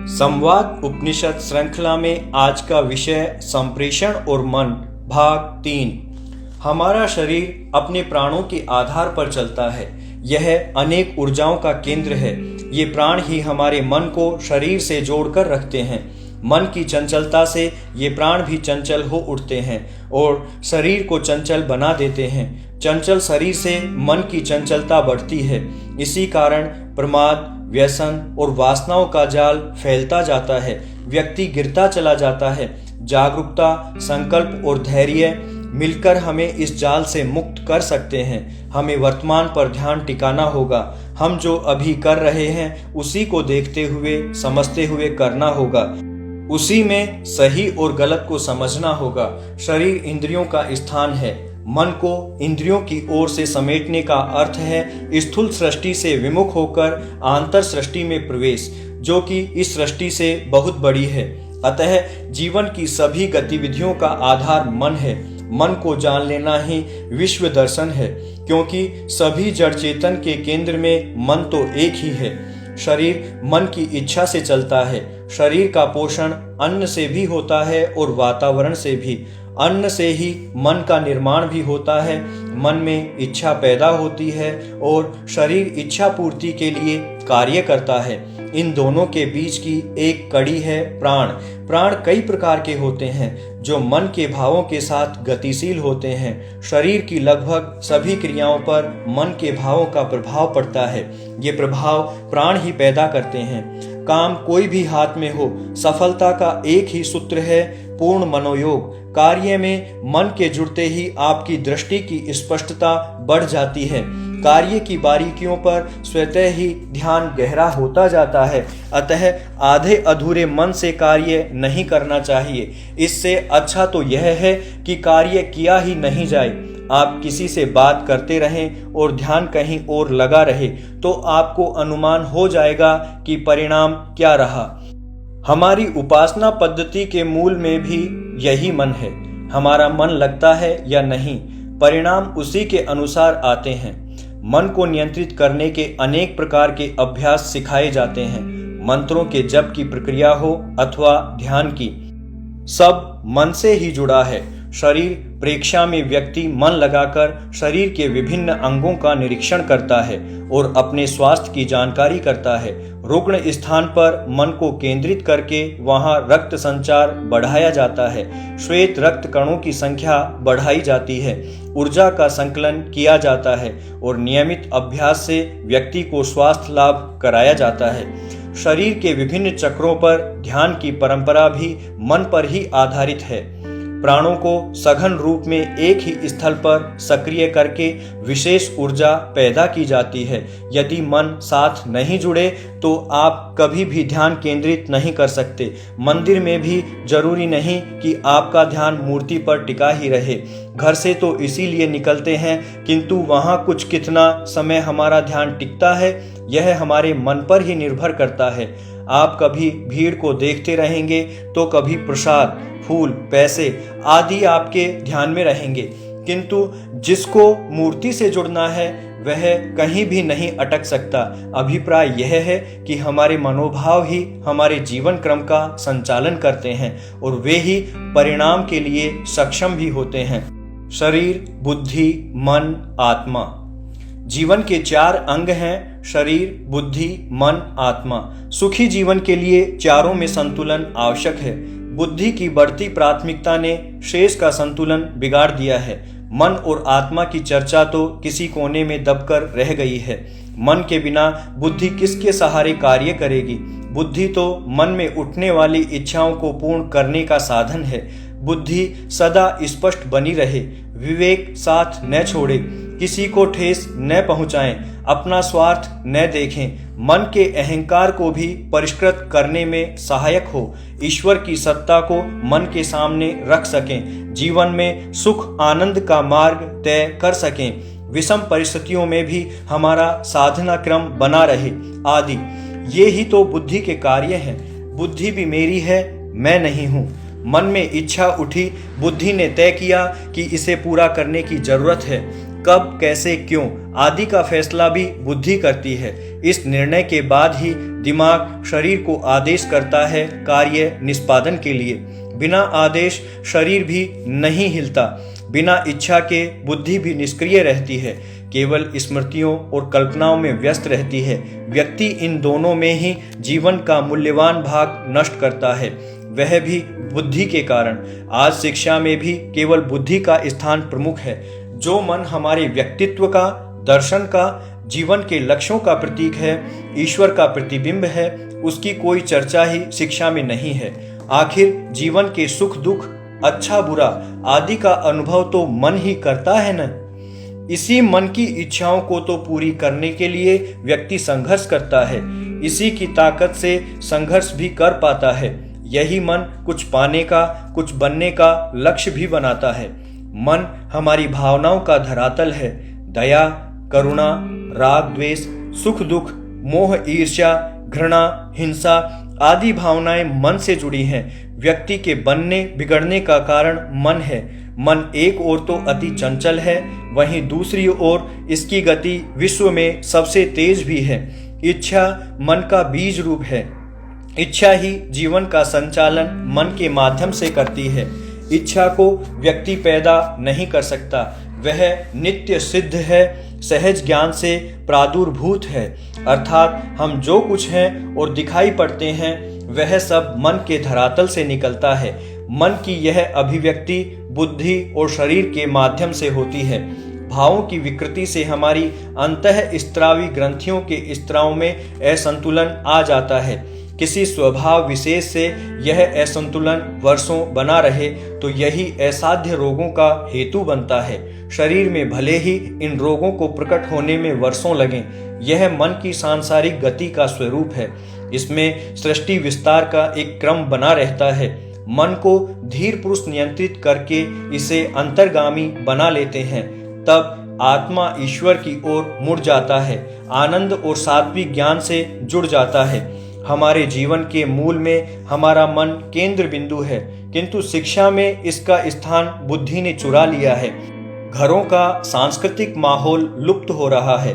संवाद उपनिषद श्रृंखला में आज का विषय संप्रेषण और मन भाग 3। हमारा शरीर अपने प्राणों के आधार पर चलता है। यह अनेक ऊर्जाओं का केंद्र है। ये प्राण ही हमारे मन को शरीर से जोड़कर रखते हैं। मन की चंचलता से ये प्राण भी चंचल हो उठते हैं और शरीर को चंचल बना देते हैं। चंचल शरीर से मन की चंचलता बढ़ती है। इसी कारण प्रमाद, व्यसन और वासनाओं का जाल फैलता जाता है। व्यक्ति गिरता चला जाता है। जागरूकता, संकल्प और धैर्य मिलकर हमें इस जाल से मुक्त कर सकते हैं। हमें वर्तमान पर ध्यान टिकाना होगा। हम जो अभी कर रहे हैं उसी को देखते हुए, समझते हुए करना होगा। उसी में सही और गलत को समझना होगा। शरीर इंद्रियों का स्थान है। मन को इंद्रियों की ओर से समेटने का अर्थ है स्थूल सृष्टि से विमुख होकर आंतर सृष्टि में प्रवेश, जो कि इस सृष्टि से बहुत बड़ी है। अतः जीवन की सभी गतिविधियों का आधार मन है। मन को जान लेना ही विश्व दर्शन है, क्योंकि सभी जड़ चेतन के केंद्र में मन तो एक ही है। शरीर मन की इच्छा से चलता है। शरीर का पोषण अन्न से भी होता है और वातावरण से भी। अन्न से ही मन का निर्माण भी होता है। मन में इच्छा पैदा होती है और शरीर इच्छा पूर्ति के लिए कार्य करता है। इन दोनों के बीच की एक कड़ी है प्राण। प्राण कई प्रकार के होते हैं जो मन के भावों के साथ गतिशील होते हैं। शरीर की लगभग सभी क्रियाओं पर मन के भावों का प्रभाव पड़ता है। ये प्रभाव प्राण ही पैदा करते हैं। काम कोई भी हाथ में हो, सफलता का एक ही सूत्र है, पूर्ण मनोयोग। कार्य में मन के जुड़ते ही आपकी दृष्टि की स्पष्टता बढ़ जाती है। कार्य की बारीकियों पर स्वतः ही ध्यान गहरा होता जाता है। अतः आधे अधूरे मन से कार्य नहीं करना चाहिए। इससे अच्छा तो यह है कि कार्य किया ही नहीं जाए। आप किसी से बात करते रहें और ध्यान कहीं और लगा रहे तो आपको अनुमान हो जाएगा कि परिणाम क्या रहा। हमारी उपासना पद्धति के मूल में भी यही मन है। हमारा मन लगता है या नहीं, परिणाम उसी के अनुसार आते हैं। मन को नियंत्रित करने के अनेक प्रकार के अभ्यास सिखाए जाते हैं। मंत्रों के जप की प्रक्रिया हो अथवा ध्यान की, सब मन से ही जुड़ा है। शरीर प्रेक्षा में व्यक्ति मन लगाकर शरीर के विभिन्न अंगों का निरीक्षण करता है और अपने स्वास्थ्य की जानकारी करता है। रुग्ण स्थान पर मन को केंद्रित करके वहां रक्त संचार बढ़ाया जाता है। श्वेत रक्त कणों की संख्या बढ़ाई जाती है। ऊर्जा का संकलन किया जाता है और नियमित अभ्यास से व्यक्ति को स्वास्थ्य लाभ कराया जाता है। शरीर के विभिन्न चक्रों पर ध्यान की परंपरा भी मन पर ही आधारित है। प्राणों को सघन रूप में एक ही स्थल पर सक्रिय करके विशेष ऊर्जा पैदा की जाती है। यदि मन साथ नहीं जुड़े तो आप कभी भी ध्यान केंद्रित नहीं कर सकते। मंदिर में भी जरूरी नहीं कि आपका ध्यान मूर्ति पर टिका ही रहे। घर से तो इसीलिए निकलते हैं, किंतु वहां कुछ कितना समय हमारा ध्यान टिकता है यह हमारे मन पर ही निर्भर करता है। आप कभी भीड़ को देखते रहेंगे तो कभी प्रसाद, फूल, पैसे आदि आपके ध्यान में रहेंगे, किंतु जिसको मूर्ति से जुड़ना है वह कहीं भी नहीं अटक सकता। अभिप्राय यह है कि हमारे मनोभाव ही हमारे जीवन क्रम का संचालन करते हैं और वे ही परिणाम के लिए सक्षम भी होते हैं। शरीर, बुद्धि, मन, आत्मा। जीवन के 4 अंग हैं: शरीर, बुद्धि, मन, आत्मा। सुखी जीवन के लिए चारों में संतुलन आवश्यक है। बुद्धि की बढ़ती प्राथमिकता ने शेष का संतुलन बिगाड़ दिया है। मन और आत्मा की चर्चा तो किसी कोने में दबकर रह गई है। मन के बिना बुद्धि किसके सहारे कार्य करेगी? बुद्धि तो मन में उठने वाली इच्छाओं को पूर्ण करने का साधन है। बुद्धि सदा स्पष्ट बनी रहे, विवेक साथ न छोड़े, किसी को ठेस न पहुंचाएं, अपना स्वार्थ न देखें, मन के अहंकार को भी परिष्कृत करने में सहायक हो, ईश्वर की सत्ता को मन के सामने रख सकें, जीवन में सुख आनंद का मार्ग तय कर सकें, विषम परिस्थितियों में भी हमारा साधना क्रम बना रहे आदि। ये ही तो बुद्धि के कार्य हैं। बुद्धि भी मेरी है, मैं नहीं हूँ। मन में इच्छा उठी, बुद्धि ने तय किया कि इसे पूरा करने की जरूरत है। कब, कैसे, क्यों आदि का फैसला भी बुद्धि करती है। इस निर्णय के बाद ही दिमाग शरीर को आदेश करता है कार्य निष्पादन के लिए। बिना आदेश शरीर भी नहीं हिलता, बिना इच्छा के बुद्धि भी निष्क्रिय रहती है, केवल स्मृतियों और कल्पनाओं में व्यस्त रहती है। व्यक्ति इन दोनों में ही जीवन का मूल्यवान भाग नष्ट करता है, वह भी बुद्धि के कारण। आज शिक्षा में भी केवल बुद्धि का स्थान प्रमुख है। जो मन हमारे व्यक्तित्व का, दर्शन का, जीवन के लक्ष्यों का प्रतीक है, ईश्वर का प्रतिबिंब है, उसकी कोई चर्चा ही शिक्षा में नहीं है। आखिर जीवन के सुख दुख, अच्छा बुरा आदि का अनुभव तो मन ही करता है न। इसी मन की इच्छाओं को तो पूरी करने के लिए व्यक्ति संघर्ष करता है, इसी की ताकत से संघर्ष भी कर पाता है। यही मन कुछ पाने का, कुछ बनने का लक्ष्य भी बनाता है। मन हमारी भावनाओं का धरातल है। दया, करुणा, राग द्वेष, सुख दुख, मोह ईर्ष्या, घृणा, हिंसा आदि भावनाएं मन से जुड़ी हैं। व्यक्ति के बनने बिगड़ने का कारण मन है। मन एक ओर तो अति चंचल है, वहीं दूसरी ओर इसकी गति विश्व में सबसे तेज भी है। इच्छा मन का बीज रूप है। इच्छा ही जीवन का संचालन मन के माध्यम से करती है। इच्छा को व्यक्ति पैदा नहीं कर सकता, वह नित्य सिद्ध है, सहज ज्ञान से प्रादुर्भूत है। अर्थात हम जो कुछ हैं और दिखाई पड़ते हैं वह सब मन के धरातल से निकलता है। मन की यह अभिव्यक्ति बुद्धि और शरीर के माध्यम से होती है। भावों की विकृति से हमारी अंतःस्त्रावी ग्रंथियों के स्त्राव में असंतुलन आ जाता है। किसी स्वभाव विशेष से यह असंतुलन वर्षों बना रहे तो यही असाध्य रोगों का हेतु बनता है। शरीर में भले ही इन रोगों को प्रकट होने में वर्षों लगें, यह मन की सांसारिक गति का स्वरूप है। इसमें सृष्टि विस्तार का एक क्रम बना रहता है। मन को धीर पुरुष नियंत्रित करके इसे अंतर्गामी बना लेते हैं, तब आत्मा ईश्वर की ओर मुड़ जाता है, आनंद और सात्विक ज्ञान से जुड़ जाता है। हमारे जीवन के मूल में हमारा मन केंद्र बिंदु है, किंतु शिक्षा में इसका स्थान बुद्धि ने चुरा लिया है। घरों का सांस्कृतिक माहौल लुप्त हो रहा है।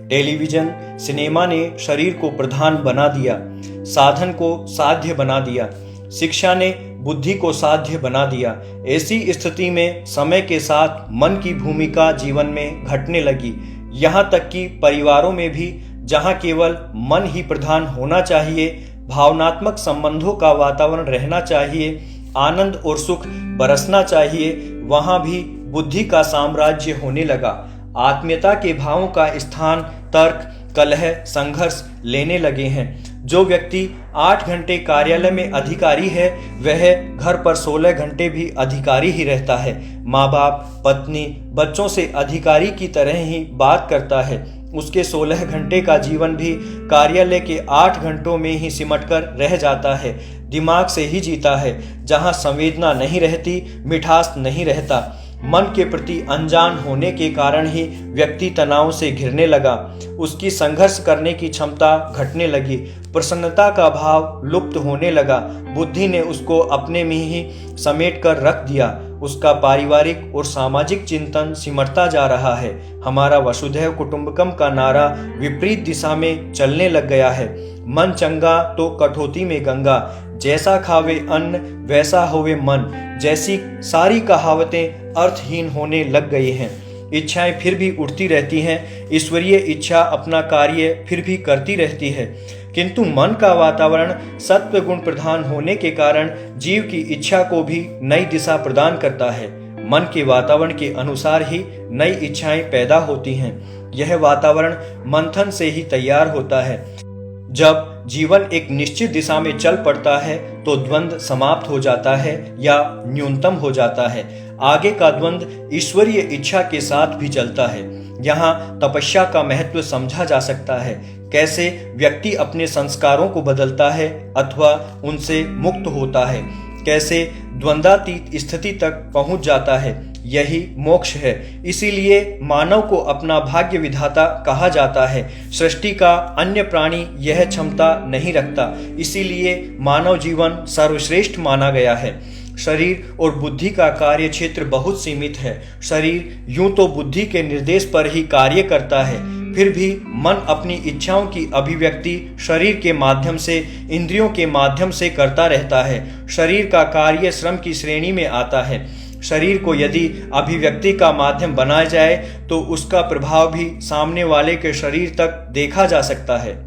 टेलीविजन, सिनेमा ने शरीर को प्रधान बना दिया, साधन को साध्य बना दिया। शिक्षा ने बुद्धि को साध्य बना दिया। ऐसी स्थिति में समय के साथ मन की भूमिका जीवन में घटने लगी। यहाँ तक कि परिवारों में भी, जहाँ केवल मन ही प्रधान होना चाहिए, भावनात्मक संबंधों का वातावरण रहना चाहिए, आनंद और सुख बरसना चाहिए, वहाँ भी बुद्धि का साम्राज्य होने लगा। आत्मीयता के भावों का स्थान तर्क, कलह, संघर्ष लेने लगे हैं। जो व्यक्ति 8 घंटे कार्यालय में अधिकारी है, वह घर पर 16 घंटे भी अधिकारी ही रहता है। माँ बाप, पत्नी, बच्चों से अधिकारी की तरह ही बात करता है। उसके 16 घंटे का जीवन भी कार्यालय के 8 घंटों में ही सिमटकर रह जाता है। दिमाग से ही जीता है। जहाँ संवेदना नहीं रहती, मिठास नहीं रहता। मन के प्रति अनजान होने के कारण ही व्यक्ति तनाव से घिरने लगा। उसकी संघर्ष करने की क्षमता घटने लगी। प्रसन्नता का भाव लुप्त होने लगा। बुद्धि ने उसको अपने में ही समेट कर रख दिया। उसका पारिवारिक और सामाजिक चिंतन सिमटता जा रहा है। हमारा वसुधैव कुटुंबकम का नारा विपरीत दिशा में चलने लग गया है। मन चंगा तो कठौती में गंगा, जैसा खावे अन्न वैसा होवे मन, जैसी सारी कहावतें अर्थहीन होने लग गई हैं। इच्छाएं फिर भी उठती रहती हैं। ईश्वरीय इच्छा अपना कार्य फिर भी करती रहती है, किंतु मन का वातावरण सत्व गुण प्रधान होने के कारण जीव की इच्छा को भी नई दिशा प्रदान करता है। मन के वातावरण के अनुसार ही नई इच्छाएं पैदा होती हैं। यह वातावरण मंथन से ही तैयार होता है। जब जीवन एक निश्चित दिशा में चल पड़ता है तो द्वंद्व समाप्त हो जाता है या न्यूनतम हो जाता है। आगे का द्वंद्व ईश्वरीय इच्छा के साथ भी चलता है। यहाँ तपस्या का महत्व समझा जा सकता है। कैसे व्यक्ति अपने संस्कारों को बदलता है अथवा उनसे मुक्त होता है, कैसे द्वंद्वातीत स्थिति तक पहुंच जाता है, यही मोक्ष है। इसीलिए मानव को अपना भाग्य विधाता कहा जाता है। सृष्टि का अन्य प्राणी यह क्षमता नहीं रखता, इसीलिए मानव जीवन सर्वश्रेष्ठ माना गया है। शरीर और बुद्धि का कार्य क्षेत्र बहुत सीमित है। शरीर यूं तो बुद्धि के निर्देश पर ही कार्य करता है, फिर भी मन अपनी इच्छाओं की अभिव्यक्ति शरीर के माध्यम से, इंद्रियों के माध्यम से करता रहता है। शरीर का कार्य श्रम की श्रेणी में आता है। शरीर को यदि अभिव्यक्ति का माध्यम बनाया जाए तो उसका प्रभाव भी सामने वाले के शरीर तक देखा जा सकता है।